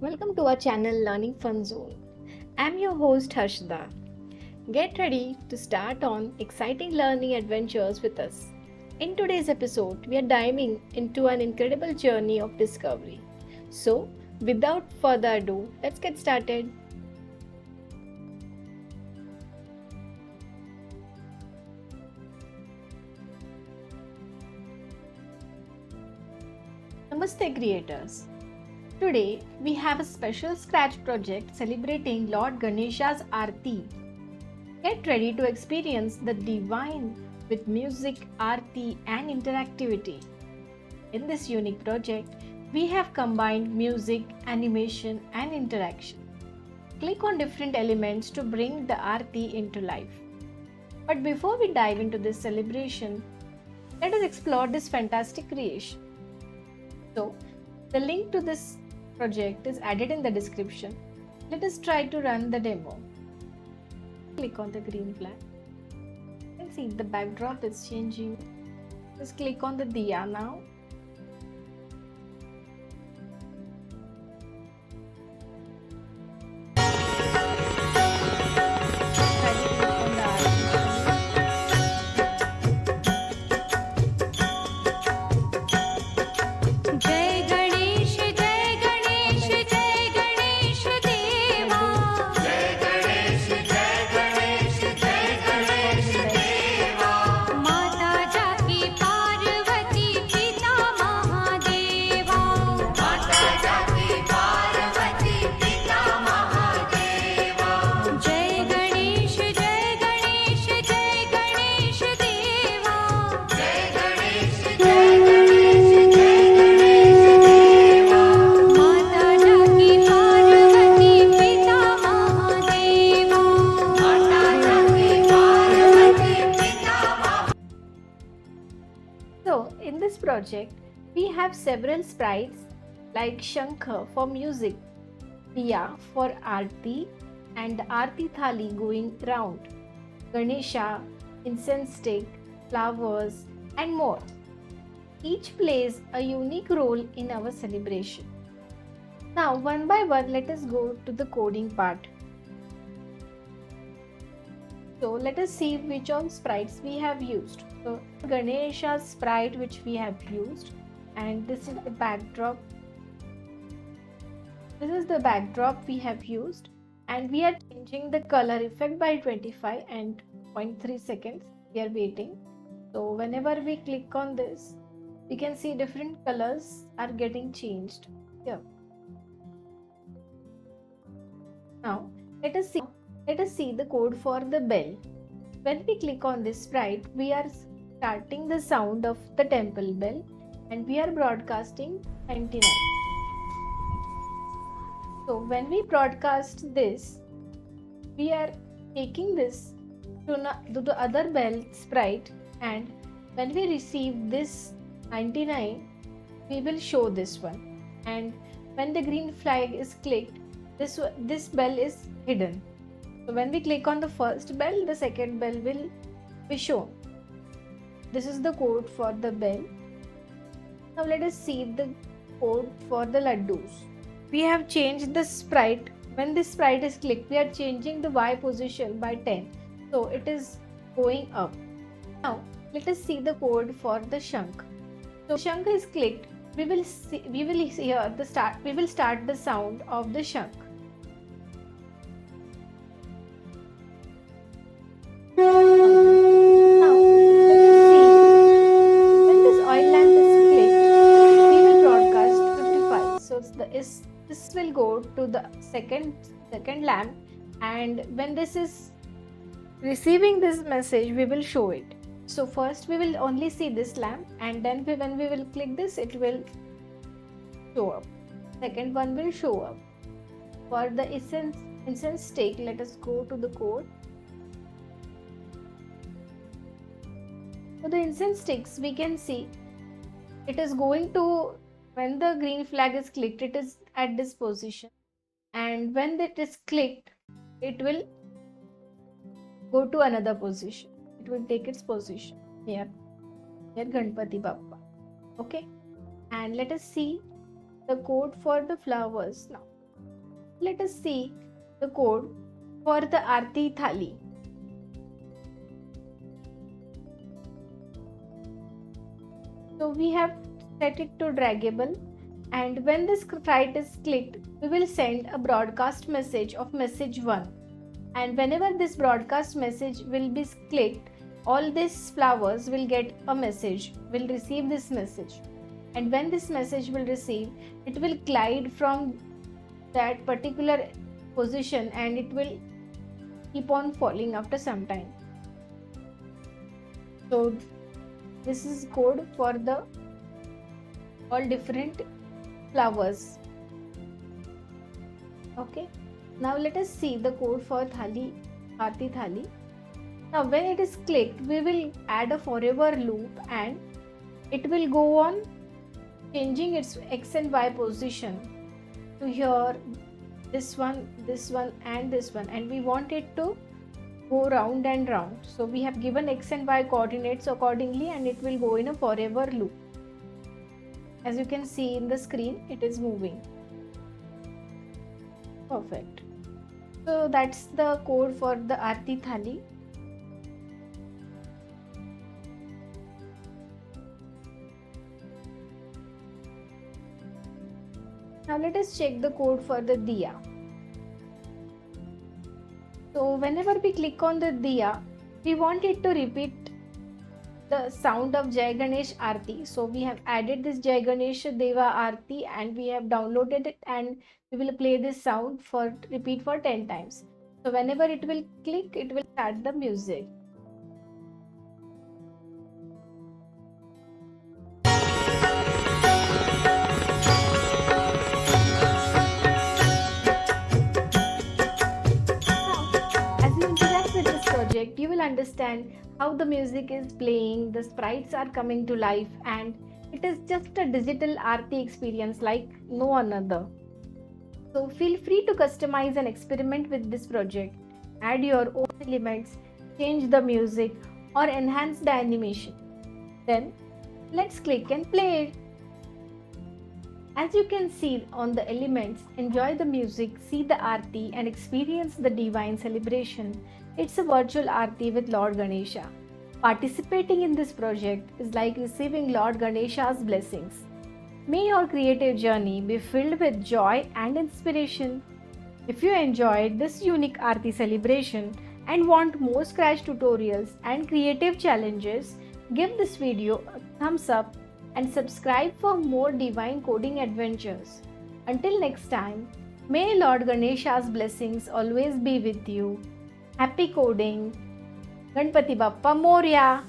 Welcome to our channel Learning Fun Zone. I'm your host Harshda. Get ready to start on exciting learning adventures with us. In today's episode, we are diving into an incredible journey of discovery. So, without further ado, let's get started. Namaste creators. Today we have a special scratch project celebrating Lord Ganesha's Aarti. Get ready to experience the divine with music, Arti and interactivity. In this unique project, we have combined music, animation and interaction. Click on different elements to bring the Aarti into life. But before we dive into this celebration, let us explore this fantastic creation. So, the link to this project is added in the description. Let us try to run the demo. Click on the green flag. You can see the backdrop is changing. Just click on the diya now. So, in this project, we have several sprites like Shankha for music, Diya for Arti, and Arti thali going round, Ganesha, incense stick, flowers, and more. Each plays a unique role in our celebration. Now, one by one, let us go to the coding part. So let us see which all sprites we have used. So Ganesha's sprite which we have used, and this is the backdrop. This is the backdrop we have used, and we are changing the color effect by 25 and 0.3 seconds. We are waiting. So whenever we click on this, we can see different colors are getting changed here. Now let us see the code for the bell. When we click on this sprite, we are starting the sound of the temple bell and we are broadcasting 99. So when we broadcast this, we are taking this to the other bell sprite, and when we receive this 99, we will show this one, and when the green flag is clicked, this bell is hidden. So when we click on the first bell, the second bell will be shown. This is the code for the bell. Now let us see the code for the ladoos. We have changed the sprite. When this sprite is clicked, we are changing the Y position by 10. So it is going up. Now let us see the code for the shank. So shank is clicked. We will start the sound of the shank. This will go to the second lamp, and when this is receiving this message, we will show it. So first we will only see this lamp, and then when we will click this, it will show up. Second one will show up. For the incense stick, let us go to the code. For the incense sticks, we can see it is going to, when the green flag is clicked, it is at this position, and when it is clicked, it will go to another position. It will take its position here Ganpati Bappa. Okay, and let us see the code for the flowers now. Let us see the code for the Arti thali. So we have set it to draggable, and when this sprite is clicked, we will send a broadcast message of message 1. And whenever this broadcast message will be clicked, all these flowers will get a message, will receive this message. And when this message will receive, it will glide from that particular position and it will keep on falling after some time. So this is code for the all different flowers. Okay, now let us see the code for thali, Arti thali. Now when it is clicked, we will add a forever loop and it will go on changing its x and y position to here, this one and this one, and we want it to go round and round. So we have given x and y coordinates accordingly and it will go in a forever loop. As you can see in the screen, it is moving. Perfect. So that's the code for the Arti thali. Now let us check the code for the diya. So whenever we click on the diya, we want it to repeat the sound of Jai Ganesh Aarti. So we have added this Jai Ganesh Deva Aarti and we have downloaded it, and we will play this sound for repeat for 10 times. So whenever it will click, it will start the music. You will understand how the music is playing, the sprites are coming to life, and it is just a digital Aarti experience like no another. So feel free to customize and experiment with this project. Add your own elements, change the music, or enhance the animation. Then let's click and play it. As you can see on the elements, enjoy the music, see the Aarti, and experience the divine celebration. It's a virtual Aarti with Lord Ganesha. Participating in this project is like receiving Lord Ganesha's blessings. May your creative journey be filled with joy and inspiration. If you enjoyed this unique Aarti celebration and want more scratch tutorials and creative challenges, give this video a thumbs up and subscribe for more divine coding adventures. Until next time, may Lord Ganesha's blessings always be with you. Happy coding! Ganpati Bappa Moria!